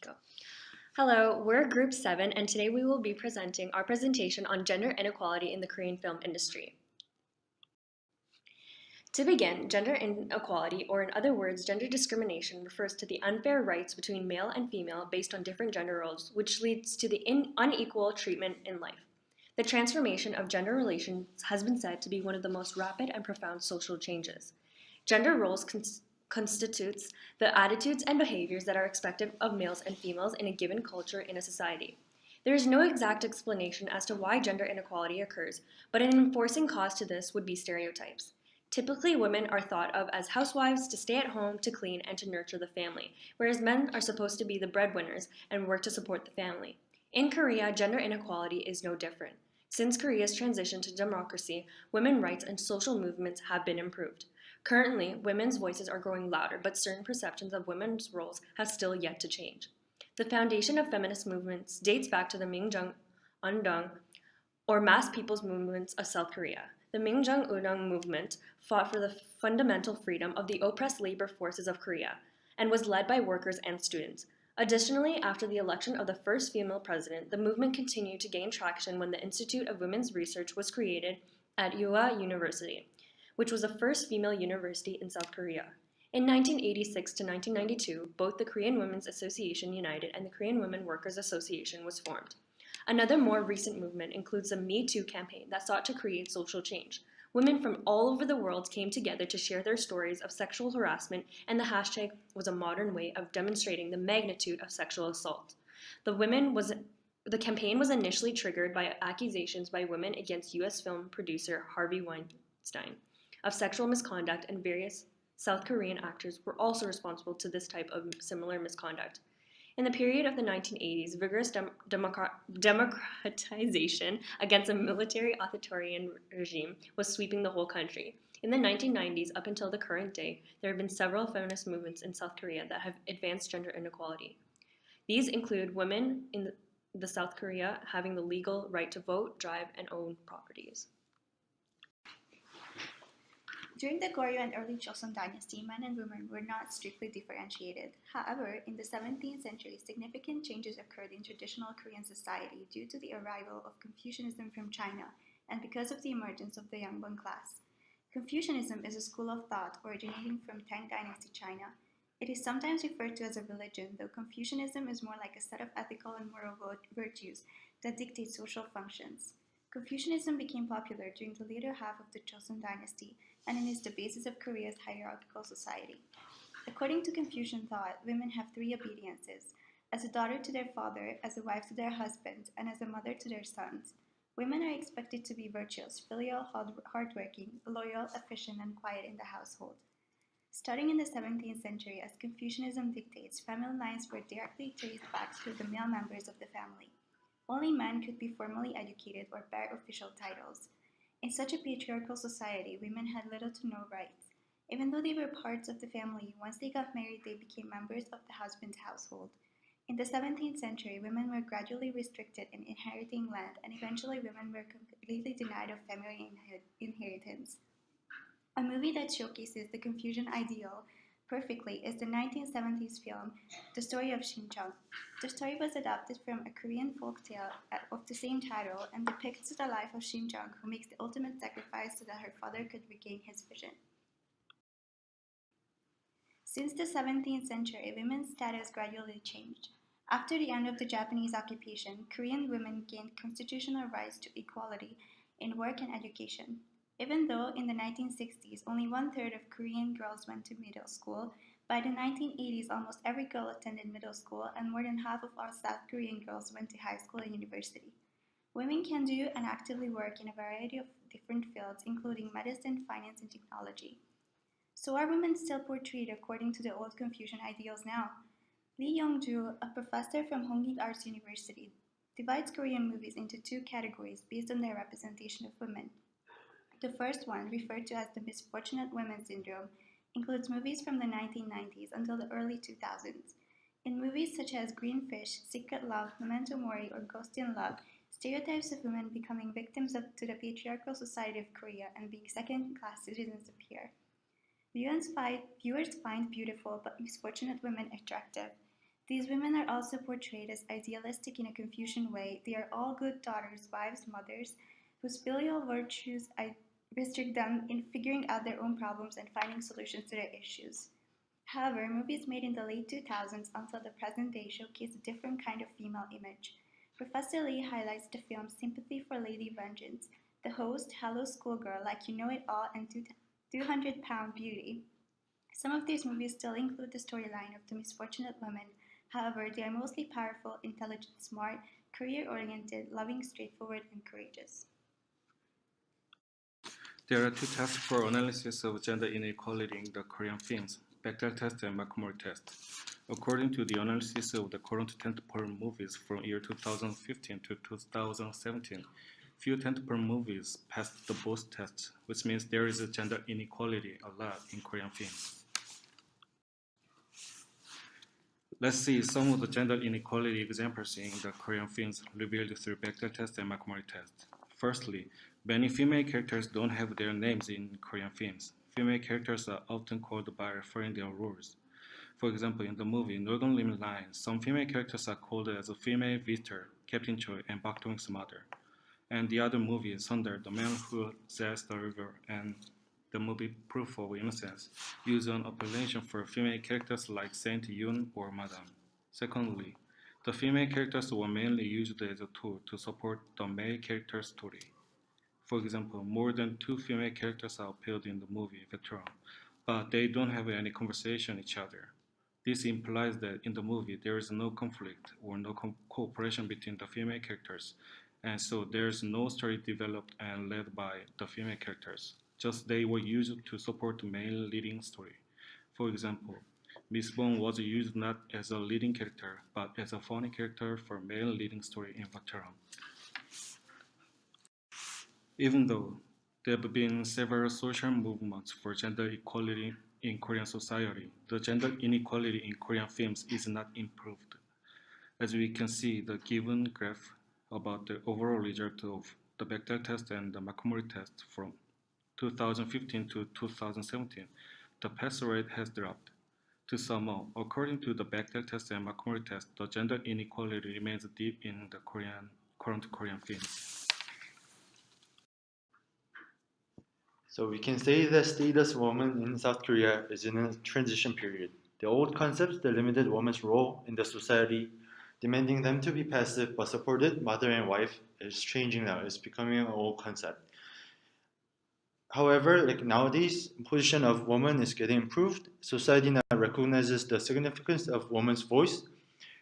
Go. Hello, we're Group 7, and today we will be presenting our presentation on gender inequality in the Korean film industry. To begin, gender inequality, or in other words, gender discrimination, refers to the unfair rights between male and female based on different gender roles, which leads to the unequal treatment in life. The transformation of gender relations has been said to be one of the most rapid and profound social changes. Gender roles constitutes the attitudes and behaviors that are expected of males and females in a given culture in a society. There is no exact explanation as to why gender inequality occurs, but an enforcing cause to this would be stereotypes. Typically, women are thought of as housewives to stay at home, to clean, and to nurture the family, whereas men are supposed to be the breadwinners and work to support the family. In Korea, gender inequality is no different. Since Korea's transition to democracy, women's rights and social movements have been improved. Currently, women's voices are growing louder, but certain perceptions of women's roles have still yet to change. The foundation of feminist movements dates back to the Minjung-undang, or mass people's movements of South Korea. The Minjung-undang movement fought for the fundamental freedom of the oppressed labor forces of Korea and was led by workers and students. Additionally, after the election of the first female president, the movement continued to gain traction when the Institute of Women's Research was created at Ua University, which was the first female university in South Korea. In 1986 to 1992, both the Korean Women's Association United and the Korean Women Workers Association was formed. Another more recent movement includes the Me Too campaign that sought to create social change. Women from all over the world came together to share their stories of sexual harassment, and the hashtag was a modern way of demonstrating the magnitude of sexual assault. The campaign was initially triggered by accusations by women against U.S. film producer Harvey Weinstein of sexual misconduct, and various South Korean actors were also responsible to this type of similar misconduct. In the period of the 1980s, vigorous democratization against a military authoritarian regime was sweeping the whole country. In the 1990s, up until the current day, there have been several feminist movements in South Korea that have advanced gender inequality. These include women in the South Korea having the legal right to vote, drive, and own properties. During the Goryeo and early Joseon dynasty, men and women were not strictly differentiated. However, in the 17th century, significant changes occurred in traditional Korean society due to the arrival of Confucianism from China and because of the emergence of the Yangbon class. Confucianism is a school of thought originating from Tang Dynasty China. It is sometimes referred to as a religion, though Confucianism is more like a set of ethical and moral virtues that dictate social functions. Confucianism became popular during the later half of the Joseon dynasty, and it is the basis of Korea's hierarchical society. According to Confucian thought, women have three obediences: as a daughter to their father, as a wife to their husband, and as a mother to their sons. Women are expected to be virtuous, filial, hardworking, loyal, efficient, and quiet in the household. Starting in the 17th century, as Confucianism dictates, family lines were directly traced back to the male members of the family. Only men could be formally educated or bear official titles. In such a patriarchal society, women had little to no rights. Even though they were parts of the family, once they got married, they became members of the husband's household. In the 17th century, women were gradually restricted in inheriting land, and eventually women were completely denied of family inheritance. A movie that showcases the Confucian ideal perfectly is the 1970s film The Story of Shincheon. The story was adapted from a Korean folk tale of the same title and depicts the life of Shincheon, who makes the ultimate sacrifice so that her father could regain his vision. Since the 17th century, women's status gradually changed. After the end of the Japanese occupation, Korean women gained constitutional rights to equality in work and education. Even though in the 1960s only 1/3 of Korean girls went to middle school, by the 1980s almost every girl attended middle school and more than half of all South Korean girls went to high school and university. Women can do and actively work in a variety of different fields, including medicine, finance, and technology. So are women still portrayed according to the old Confucian ideals now? Lee Young-ju, a professor from Hongik Arts University, divides Korean movies into two categories based on their representation of women. The first one, referred to as the misfortunate women syndrome, includes movies from the 1990s until the early 2000s. In movies such as Green Fish, Secret Love, Memento Mori, or Ghost in Love, stereotypes of women becoming victims to the patriarchal society of Korea and being second-class citizens appear. Viewers find beautiful but misfortunate women attractive. These women are also portrayed as idealistic in a Confucian way. They are all good daughters, wives, mothers, whose filial virtues restrict them in figuring out their own problems and finding solutions to their issues. However, movies made in the late 2000s until the present day showcase a different kind of female image. Professor Lee highlights the film Sympathy for Lady Vengeance, the host, Hello Schoolgirl, Like You Know It All, and 200-Pound Beauty. Some of these movies still include the storyline of the misfortunate women. However, they are mostly powerful, intelligent, smart, career-oriented, loving, straightforward, and courageous. There are two tests for analysis of gender inequality in the Korean films, Bechdel test and Markov test. According to the analysis of the current tentpole movies from year 2015 to 2017, few tentpole movies passed the both tests, which means there is a gender inequality a lot in Korean films. Let's see some of the gender inequality examples in the Korean films revealed through Bechdel test and Markov test. Firstly, many female characters don't have their names in Korean films. Female characters are often called by referring their roles. For example, in the movie Northern Limit Line, some female characters are called as a female visitor, Captain Choi, and Bak Dong-seok's mother. And the other movie, Sunder, the man who sails the river, and the movie Proof of Innocence, use an appellation for female characters like Saint Yoon or Madame. Secondly, the female characters were mainly used as a tool to support the male character's story. For example, more than two female characters are appeared in the movie Veteran, but they don't have any conversation with each other. This implies that in the movie there is no conflict or no cooperation between the female characters, and so there is no story developed and led by the female characters. Just they were used to support the male leading story. For example, Miss Bone was used not as a leading character, but as a funny character for male leading story in Veteran. Even though there have been several social movements for gender equality in Korean society, the gender inequality in Korean films is not improved. As we can see the given graph about the overall result of the Bechdel test and the Markov test from 2015 to 2017, the pass rate has dropped. To sum up, according to the Bechdel test and Markov test, the gender inequality remains deep in the current Korean films. So we can say the status of women in South Korea is in a transition period. The old concepts that limited women's role in the society, demanding them to be passive but supported mother and wife, is changing now. It's becoming an old concept. However, like nowadays, position of women is getting improved. Society now recognizes the significance of women's voice,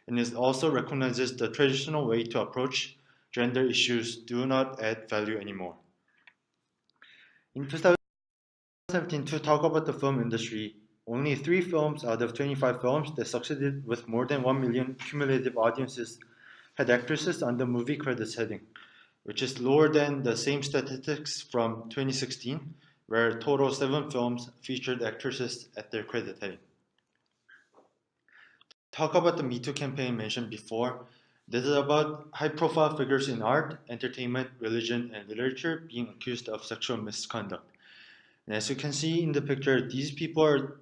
and it also recognizes the traditional way to approach gender issues do not add value anymore. In 2017, to talk about the film industry, only 3 films out of 25 films that succeeded with more than 1 million cumulative audiences had actresses on the movie credits heading, which is lower than the same statistics from 2016, where a total of 7 films featured actresses at their credit heading. Talk about the Me Too campaign mentioned before. This is about high-profile figures in art, entertainment, religion, and literature being accused of sexual misconduct. And as you can see in the picture, these people are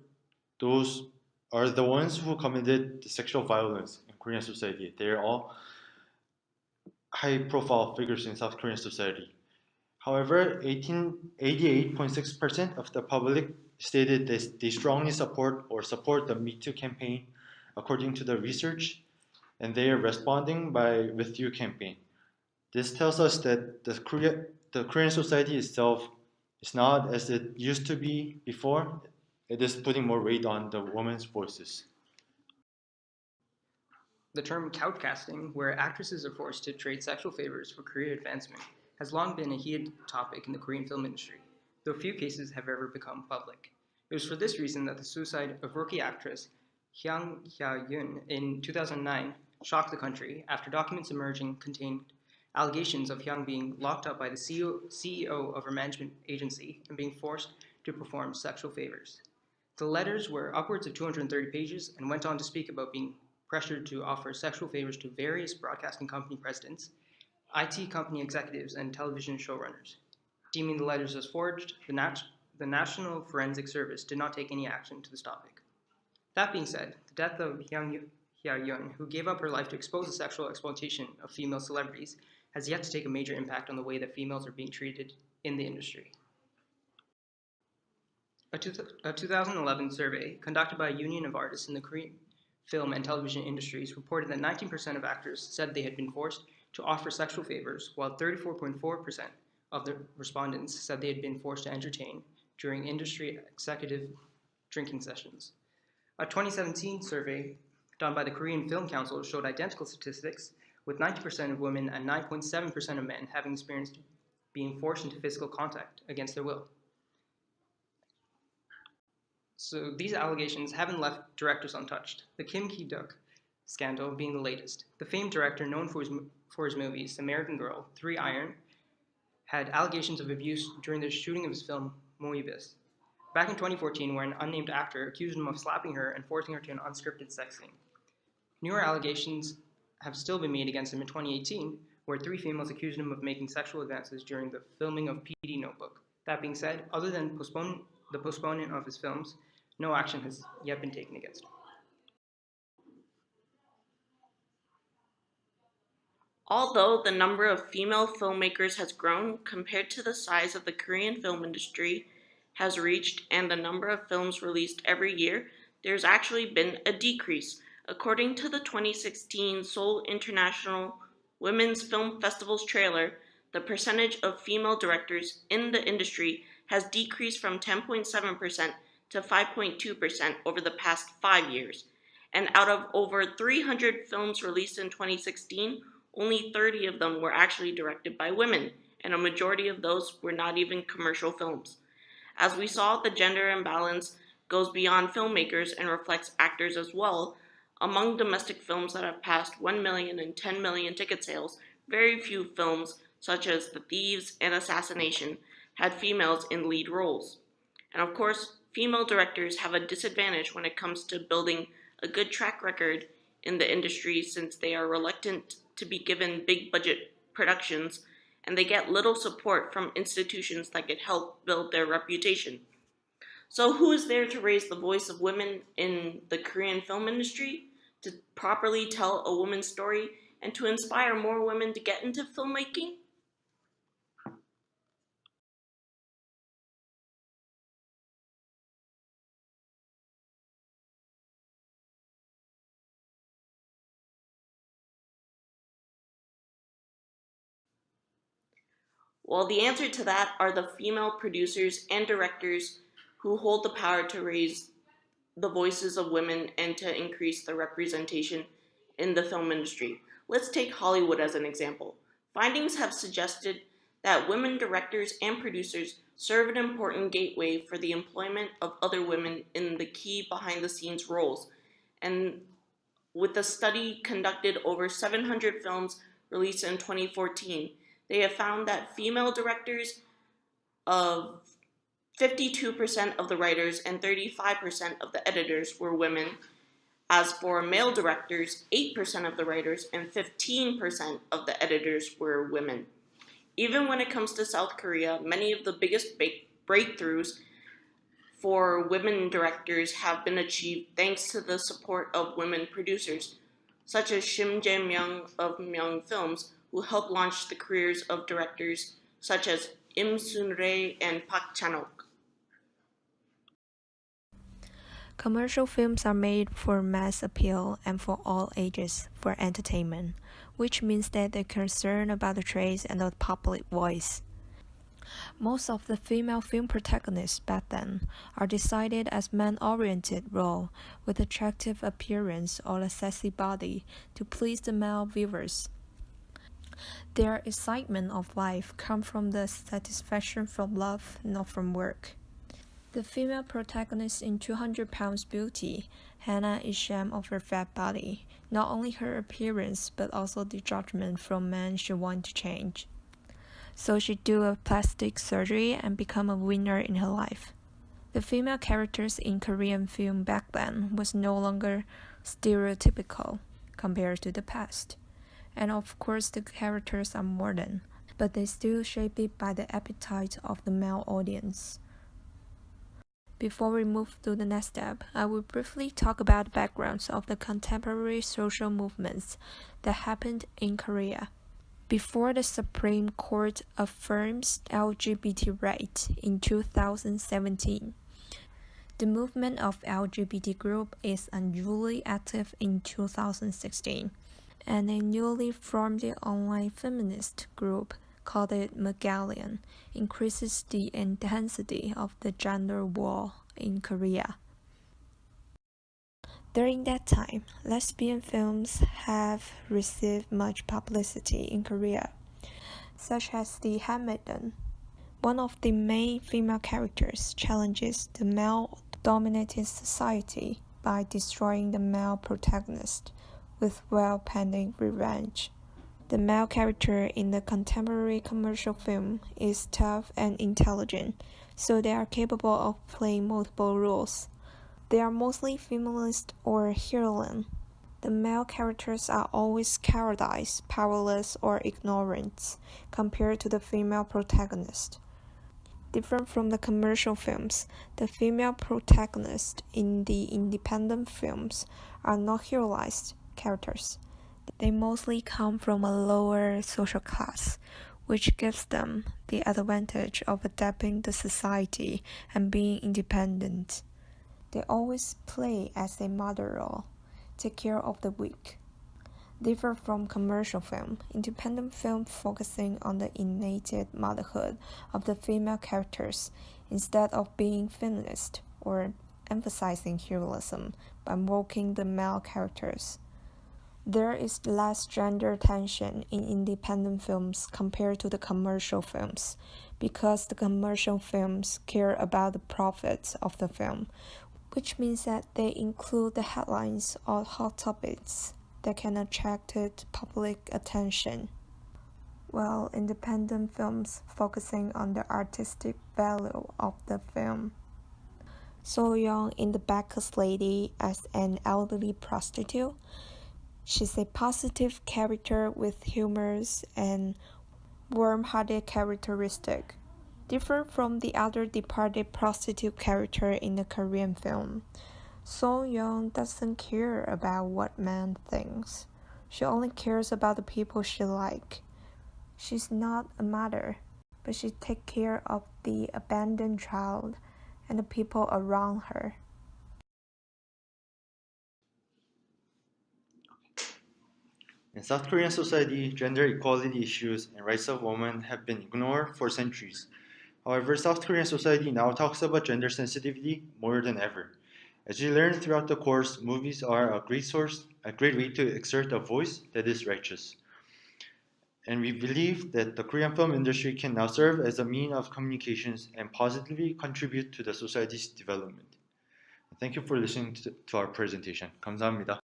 the ones who committed the sexual violence in Korean society. They are all high-profile figures in South Korean society. However, 88.6% of the public stated they strongly support the Me Too campaign, according to the research, and they are responding with You campaign. This tells us that the Korean society itself is not as it used to be before. It is putting more weight on the women's voices. The term couchcasting, where actresses are forced to trade sexual favors for career advancement, has long been a heated topic in the Korean film industry, though few cases have ever become public. It was for this reason that the suicide of rookie actress Hyang Hya-yoon in 2009 shocked the country after documents emerging contained allegations of Hyang being locked up by the CEO of her management agency and being forced to perform sexual favors. The letters were upwards of 230 pages and went on to speak about being pressured to offer sexual favors to various broadcasting company presidents, IT company executives, and television showrunners. Deeming the letters as forged, the National Forensic Service did not take any action to this topic. That being said, the death of Hya-yeon, who gave up her life to expose the sexual exploitation of female celebrities, has yet to take a major impact on the way that females are being treated in the industry. A 2011 survey conducted by a union of artists in the Korean film and television industries reported that 19% of actors said they had been forced to offer sexual favors, while 34.4% of the respondents said they had been forced to entertain during industry executive drinking sessions. A 2017 survey done by the Korean Film Council showed identical statistics, with 90% of women and 9.7% of men having experienced being forced into physical contact against their will. So these allegations haven't left directors untouched, the Kim Ki-duk scandal being the latest. The famed director, known for his movies American Girl, 3 Iron, had allegations of abuse during the shooting of his film Moebius. Back in 2014, where an unnamed actor accused him of slapping her and forcing her to an unscripted sex scene. Newer allegations have still been made against him in 2018, where 3 females accused him of making sexual advances during the filming of PD Notebook. That being said, other than the postponement of his films, no action has yet been taken against him. Although the number of female filmmakers has grown compared to the size of the Korean film industry has reached and the number of films released every year, there's actually been a decrease. According to the 2016 Seoul International Women's Film Festival's trailer, the percentage of female directors in the industry has decreased from 10.7% to 5.2% over the past 5 years. And out of over 300 films released in 2016, only 30 of them were actually directed by women, and a majority of those were not even commercial films. As we saw, the gender imbalance goes beyond filmmakers and reflects actors as well. Among domestic films that have passed 1 million and 10 million ticket sales, very few films, such as The Thieves and Assassination, had females in lead roles. And of course, female directors have a disadvantage when it comes to building a good track record in the industry, since they are reluctant to be given big budget productions and they get little support from institutions that could help build their reputation. So who is there to raise the voice of women in the Korean film industry, to properly tell a woman's story, and to inspire more women to get into filmmaking? Well, the answer to that are the female producers and directors who hold the power to raise the voices of women and to increase the representation in the film industry. Let's take Hollywood as an example. Findings have suggested that women directors and producers serve an important gateway for the employment of other women in the key behind the scenes roles. And with a study conducted over 700 films released in 2014, they have found that female directors of 52% of the writers and 35% of the editors were women. As for male directors, 8% of the writers and 15% of the editors were women. Even when it comes to South Korea, many of the biggest breakthroughs for women directors have been achieved thanks to the support of women producers, such as Shim Jae-myung of Myung Films, who helped launch the careers of directors such as Im Sun-rae and Park Chan-ok. Commercial films are made for mass appeal and for all ages, for entertainment, which means that they're concerned about the trades and the public voice. Most of the female film protagonists back then are decided as man-oriented role with attractive appearance or a sexy body to please the male viewers. Their excitement of life comes from the satisfaction from love, not from work. The female protagonist in 200 Pounds Beauty, Hannah, is ashamed of her fat body, not only her appearance but also the judgment from men she wants to change. So she do a plastic surgery and become a winner in her life. The female characters in Korean film back then was no longer stereotypical compared to the past. And of course the characters are modern, but they still shaped by the appetite of the male audience. Before we move to the next step, I will briefly talk about the backgrounds of the contemporary social movements that happened in Korea. Before the Supreme Court affirms LGBT rights in 2017, the movement of LGBT group is unusually active in 2016, and a newly formed online feminist group called it Magallion increases the intensity of the gender war in Korea. During that time, lesbian films have received much publicity in Korea, such as The Handmaiden. One of the main female characters challenges the male-dominated society by destroying the male protagonist with well-pending revenge. The male character in the contemporary commercial film is tough and intelligent, so they are capable of playing multiple roles. They are mostly feminist or heroine. The male characters are always cowardized, powerless, or ignorant compared to the female protagonist. Different from the commercial films, the female protagonists in the independent films are not heroized characters. They mostly come from a lower social class, which gives them the advantage of adapting to society and being independent. They always play as a mother role, take care of the weak. Different from commercial film, independent film focusing on the innate motherhood of the female characters instead of being feminist or emphasizing heroism by mocking the male characters. There is less gender tension in independent films compared to the commercial films, because the commercial films care about the profits of the film, which means that they include the headlines or hot topics that can attract public attention, while independent films focusing on the artistic value of the film. So Young in The Backus Lady as an elderly prostitute. She's a positive character with humors and warm-hearted characteristic, different from the other departed prostitute character in the Korean film. So Young doesn't care about what man thinks. She only cares about the people she likes. She's not a mother, but she takes care of the abandoned child and the people around her. In South Korean society, gender equality issues and rights of women have been ignored for centuries. However, South Korean society now talks about gender sensitivity more than ever. As we learned throughout the course, movies are a great way to exert a voice that is righteous. And we believe that the Korean film industry can now serve as a means of communications and positively contribute to the society's development. Thank you for listening to our presentation. 감사합니다.